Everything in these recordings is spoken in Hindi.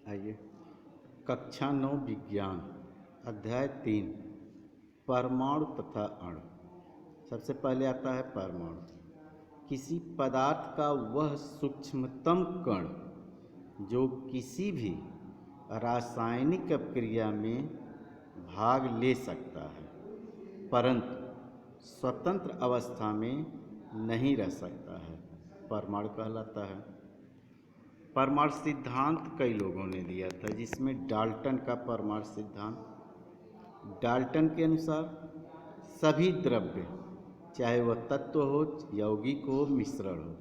आइए, कक्षा 9 विज्ञान अध्याय 3 परमाणु तथा अणु। सबसे पहले आता है परमाणु। किसी पदार्थ का वह सूक्ष्मतम कण जो किसी भी रासायनिक अपक्रिया में भाग ले सकता है परंतु स्वतंत्र अवस्था में नहीं रह सकता है, परमाणु कहलाता है। परमाणु सिद्धांत कई लोगों ने दिया था, जिसमें डाल्टन का परमाणु सिद्धांत। डाल्टन के अनुसार सभी द्रव्य, चाहे वह तत्व हो, यौगिक हो, मिश्रण हो,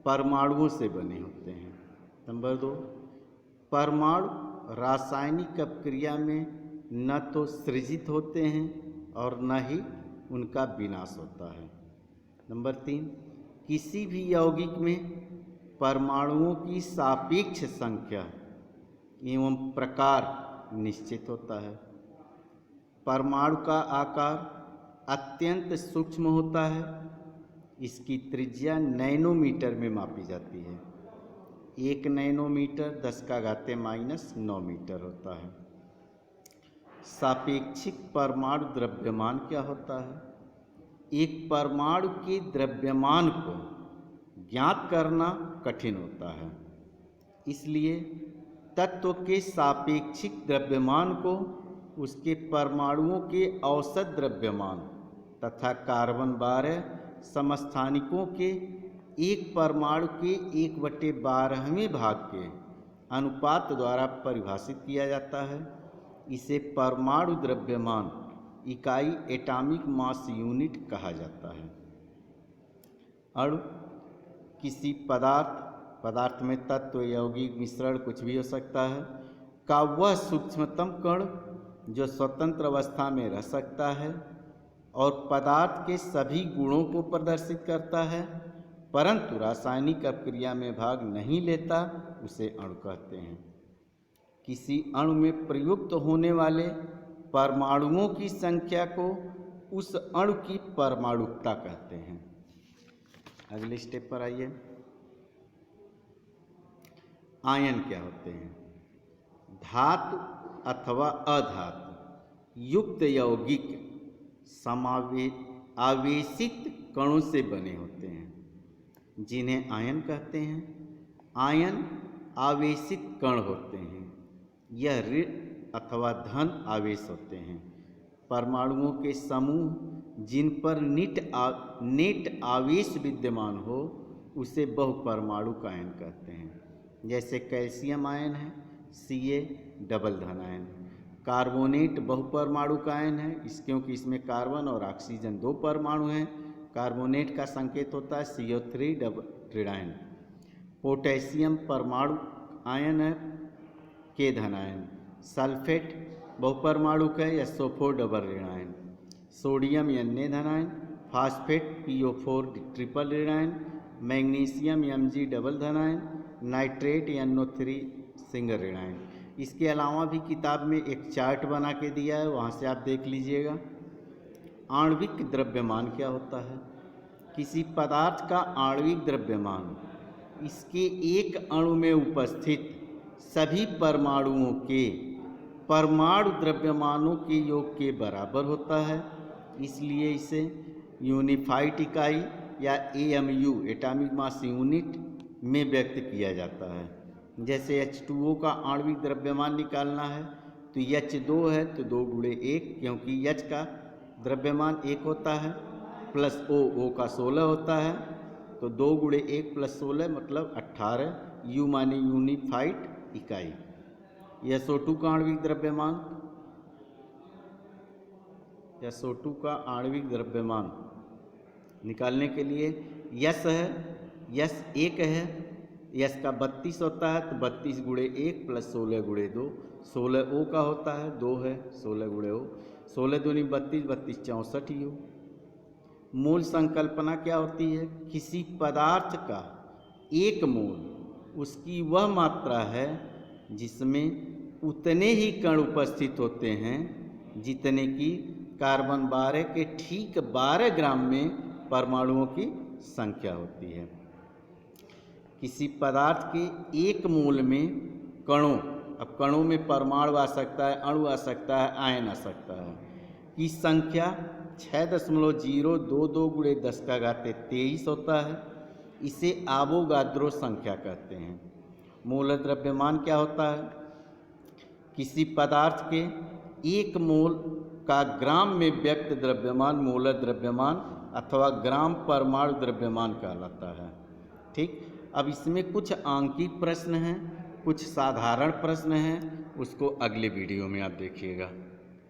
परमाणुओं से बने होते हैं। नंबर 2, परमाणु रासायनिक अपक्रिया में न तो सृजित होते हैं और न ही उनका विनाश होता है। नंबर 3, किसी भी यौगिक में परमाणुओं की सापेक्ष संख्या एवं प्रकार निश्चित होता है। परमाणु का आकार अत्यंत सूक्ष्म होता है। इसकी त्रिज्या नैनोमीटर में मापी जाती है। 1 नैनोमीटर 10⁻⁻⁹ मीटर होता है। सापेक्षिक परमाणु द्रव्यमान क्या होता है? एक परमाणु के द्रव्यमान को ज्ञात करना कठिन होता है, इसलिए तत्व के सापेक्षिक द्रव्यमान को उसके परमाणुओं के औसत द्रव्यमान तथा कार्बन 12 समस्थानिकों के एक परमाणु के 1/12वें भाग के अनुपात द्वारा परिभाषित किया जाता है। इसे परमाणु द्रव्यमान इकाई एटॉमिक मास यूनिट कहा जाता है। अणु किसी पदार्थ में तत्व, यौगिक, मिश्रण कुछ भी हो सकता है का वह सूक्ष्मतम कण जो स्वतंत्र अवस्था में रह सकता है और पदार्थ के सभी गुणों को प्रदर्शित करता है परंतु रासायनिक अपक्रिया में भाग नहीं लेता, उसे अणु कहते हैं। किसी अणु में प्रयुक्त होने वाले परमाणुओं की संख्या को उस अणु की परमाणुकता कहते हैं। अगले स्टेप पर आइए। आयन क्या होते हैं? धातु अथवा अधातु युक्त यौगिक आवेशित कणों से बने होते हैं, जिन्हें आयन कहते हैं। आयन आवेशित कण होते हैं। यह ऋण अथवा धन आवेश होते हैं। परमाणुओं के समूह जिन पर नेट आवेश विद्यमान हो उसे बहुपरमाणु का आयन कहते हैं। जैसे कैल्शियम आयन है, Ca डबल धन आयन। कार्बोनेट बहुपरमाणु का आयन है, क्योंकि इसमें कार्बन और ऑक्सीजन 2 परमाणु हैं। कार्बोनेट का संकेत होता है CO3 डबल ऋणायन। पोटेशियम परमाणु आयन है, K धन आयन। सल्फेट बहुपरमाणु का है, SO4 डबल ऋणायन। सोडियम Na धन आयन। फास्फेट PO4 ट्रिपल ऋणायन। मैग्नीशियम Mg डबल धन आयन। नाइट्रेट NO3 सिंगल ऋणायन। इसके अलावा भी किताब में एक चार्ट बना के दिया है, वहाँ से आप देख लीजिएगा। आणविक द्रव्यमान क्या होता है? किसी पदार्थ का आणविक द्रव्यमान इसके एक अणु में उपस्थित सभी परमाणुओं के परमाणु द्रव्यमानों के योग के बराबर होता है, इसलिए इसे यूनिफाइड इकाई या AMU एटॉमिक मास यूनिट में व्यक्त किया जाता है। जैसे H2O का आणविक द्रव्यमान निकालना है तो H2 है तो 2 × 1, क्योंकि H का द्रव्यमान 1 होता है, प्लस O का 16 होता है, तो 2 × 1 + 16 मतलब 18। U माने यूनिफाइड इकाई। SO2 का आणविक द्रव्यमान, SO2 का आणविक द्रव्यमान निकालने के लिए यस है, यस 1 है, यस का 32 होता है तो 32 × 1 + 16 × 2, 16 O का होता है, 2 है, 16 × O, 16 दूनी 32, 32 64 U। मोल संकल्पना क्या होती है? किसी पदार्थ का 1 मोल उसकी वह मात्रा है जिसमें उतने ही कण उपस्थित होते हैं जितने कि कार्बन 12 के ठीक 12 ग्राम में परमाणुओं की संख्या होती है। किसी पदार्थ के 1 मोल में कणों, अब कणों में परमाणु आ सकता है, अणु आ सकता है, आयन आ सकता है, की संख्या 6.022 गुणे 10⁻23 होता है। इसे एवोगाद्रो संख्या कहते हैं। मूल द्रव्यमान क्या होता है? किसी पदार्थ के 1 मोल का ग्राम में व्यक्त द्रव्यमान मूल द्रव्यमान अथवा ग्राम परमाणु द्रव्यमान कहलाता है। ठीक, अब इसमें कुछ आंकिक प्रश्न हैं, कुछ साधारण प्रश्न हैं, उसको अगले वीडियो में आप देखिएगा।